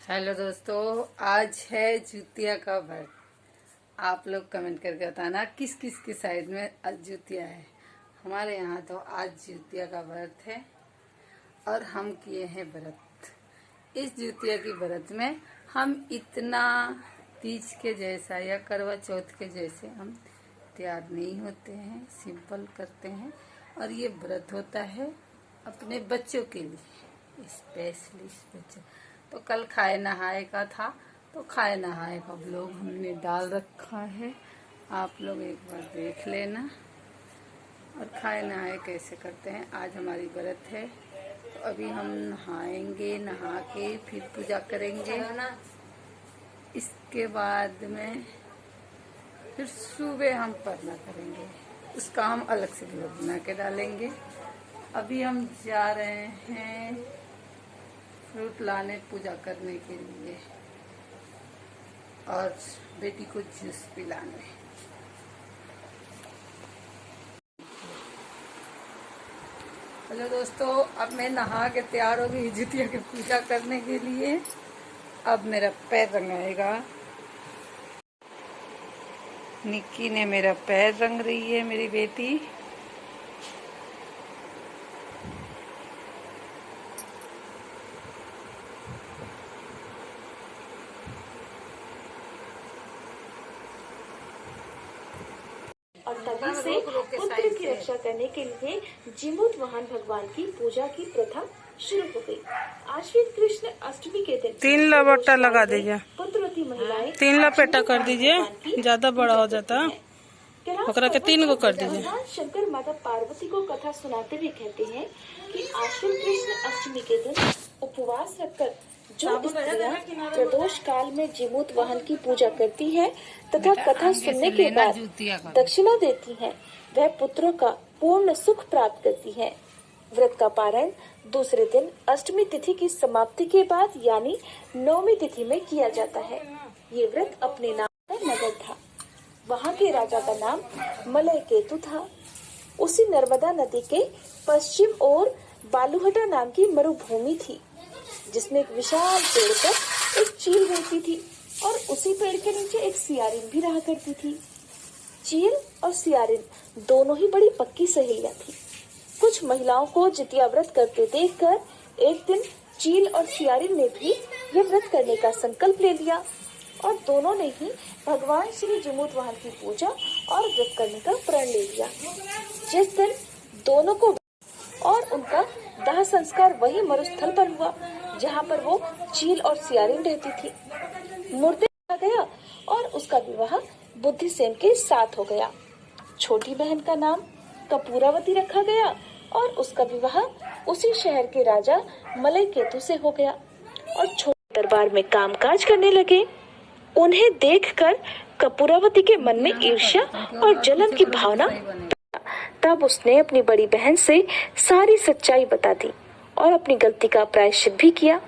Hello दोस्तों, आज है जुतिया का व्रत। आप लोग कमेंट करके बताना किस किस की साइड में आज जुतिया है। हमारे यहाँ तो आज जुतिया का व्रत है और हम किए हैं व्रत। इस जुतिया की व्रत में हम इतना तीज के जैसा या करवा चौथ के जैसे हम तैयार नहीं होते हैं, सिंपल करते हैं। और ये व्रत होता है अपने बच्चों के लिए, स्पेशली बच्चे। तो कल खाए नहाए का था, तो खाए नहाए का ब्लॉग हमने डाल रखा है, आप लोग एक बार देख लेना। और खाए नहाए कैसे करते हैं, आज हमारी व्रत है। तो अभी हम नहाएंगे, नहा के फिर पूजा करेंगे। इसके बाद में फिर सुबह हम पढ़ना करेंगे, उसका हम अलग से ब्लॉग बना के डालेंगे। अभी हम जा रहे हैं फ्रूट लाने पूजा करने के लिए और बेटी को जूस पिलाने। हेलो दोस्तों, अब मैं नहा के तैयार हो गई जुतिया की पूजा करने के लिए। अब मेरा पैर रंगाएगा। निक्की ने मेरा पैर रंग रही है, मेरी बेटी। और तभी से पुत्र की रक्षा करने के लिए जिमूतवाहन भगवान की पूजा की प्रथा शुरू हो गई। आश्विन कृष्ण अष्टमी के दिन 3 लपेटा लगा दीजिए, पुत्रवती महिलाएं 3 लपेटा कर दीजिए, ज्यादा बड़ा हो जाता ओकरा के 3 गो कर दीजिए। भगवान शंकर माता पार्वती को कथा सुनाते हुए कहते हैं कि आश्विन कृष्ण अष्टमी के दिन उपवास रखकर जो स्त्रियां प्रदोष काल में जिमूत वाहन की पूजा करती हैं तथा कथा सुनने के बाद दक्षिणा देती हैं, वह पुत्रों का पूर्ण सुख प्राप्त करती हैं। व्रत का पारण दूसरे दिन अष्टमी तिथि की समाप्ति के बाद यानी नौमी तिथि में किया जाता है। ये व्रत अपने नाम का नगर था। वहाँ के राजा का नाम मलय केतु था। उसी नर्मदा नदी के पश्चिम ओर बालूहटा नाम की मरुभूमि थी, जिसमें एक विशाल पेड़ पर एक चील रहती थी और उसी पेड़ के नीचे एक सियारिन भी रहा करती थी। चील और सियारिन दोनों ही बड़ी पक्की सहेलियां थी। कुछ महिलाओं को जितिया व्रत करते देखकर एक दिन चील और सियारिन ने भी यह व्रत करने का संकल्प ले लिया और दोनों ने ही भगवान श्री जिमूतवाहन की पूजा और व्रत करने का प्रण ले लिया। जिस दिन दोनों को और उनका दाह संस्कार वही मरुस्थल पर हुआ जहाँ पर वो चील और सियारिन रहती थी। मूर्ति आ गया और उसका विवाह बुद्धिसेन के साथ हो गया। छोटी बहन का नाम कपूरावती रखा गया और उसका विवाह उसी शहर के राजा मलय केतु से हो गया और छोटे दरबार में कामकाज करने लगे। उन्हें देखकर कपूरावती के मन में ईर्ष्या और जलन की भावना। तब उसने अपनी बड़ी बहन से सारी सच्चाई बता दी और अपनी गलती का प्रायश्चित भी किया।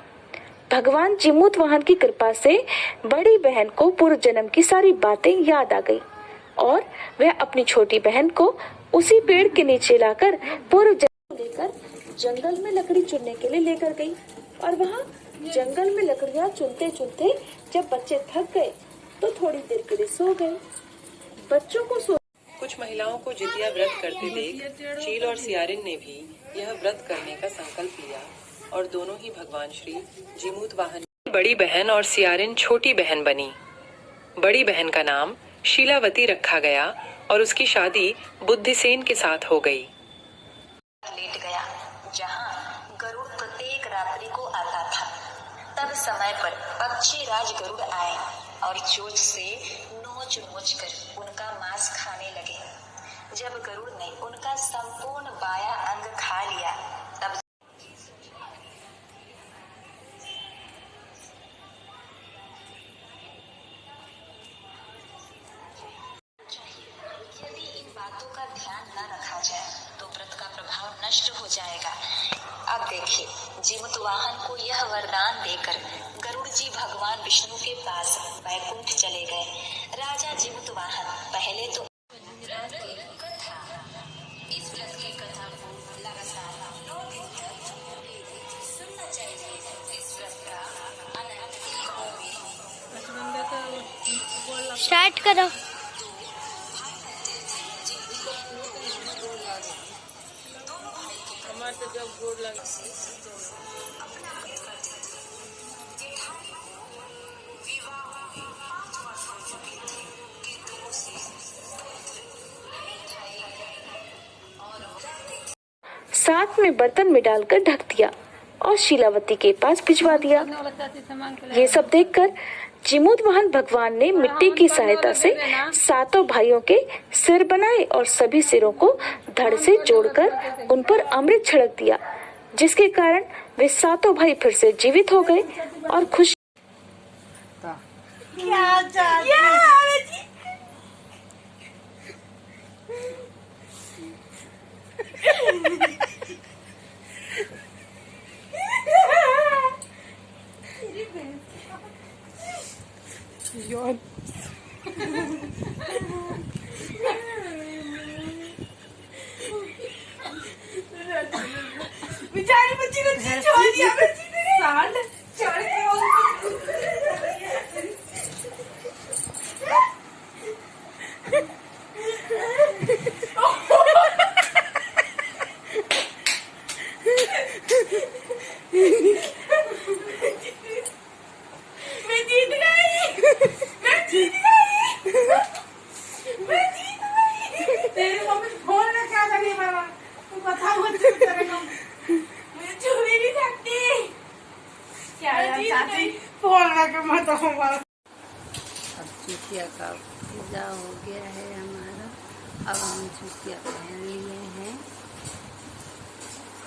भगवान जिमूतवाहन की कृपा से बड़ी बहन को पूर्व जन्म की सारी बातें याद आ गई और वह अपनी छोटी बहन को उसी पेड़ के नीचे लाकर पूर्व जन्म लेकर जंगल में लकड़ी चुनने के लिए लेकर गई। और वहाँ जंगल में लकड़ियाँ चुनते चुनते जब बच्चे थक गए तो थोड़ी देर के लिए सो गए। बच्चों को कुछ महिलाओं को जितिया व्रत करते देख चील और सियारिन ने भी यह व्रत करने का संकल्प लिया और दोनों ही भगवान श्री जिमूतवाहन बड़ी बहन और सियारिन छोटी बहन बनी। बड़ी बहन का नाम शीलावती रखा गया और उसकी शादी बुद्धिसेन के साथ हो गई। लेट गया जहाँ गरुड़ प्रत्येक रात्रि को आता था। तब समय पर पक्षी राज गरुड़ आए और चोंच से नोच नोच कर उनका मांस खाने लगे। जब गरुड़ ने उनका संपूर्ण बायां अंग खा लिया तब यदि इन बातों का ध्यान न रखा जाए तो व्रत का प्रभाव नष्ट हो जाएगा। अब देखिए, जिमूतवाहन को यह वरदान देकर गरुड़ जी भगवान विष्णु के पास वैकुंठ चले गए। राजा जिमूतवाहन पहले तो इस व्रत की कथा को लगातार 9 दिन तक सुनना चाहिए। इस व्रत का अनंत स्टार्ट करो। साथ में बर्तन में डालकर ढक दिया और शीलावती के पास भिजवा दिया। ये सब देखकर जिमूत वाहन भगवान ने मिट्टी की सहायता से सातों भाइयों के सिर बनाए और सभी सिरों को धड़ से जोड़कर उन पर अमृत छिड़क दिया, जिसके कारण वे सातों भाई फिर से जीवित हो गए और खुश। बेचारी बच्ची को छोड़ दिया, बच्ची ने साल छोड़ के मैं जीत गई, मैं जीत गई, मैं जीत गई। तेरी मम्मी फोन में क्या करी बाबा, तू बताओ बच्चे तेरे मैं चूड़ी नहीं सकती। क्या यार चाची फोन लगा मत हमारा। अब चुतिया का पूजा हो गया है हमारा। अब हम चुतिया पहन लिए हैं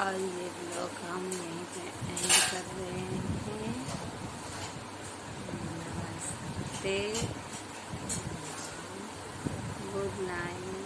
और ये ब्लॉग हम यहीं पे एंड कर रहे हैं। नमस्ते, गुड नाइट।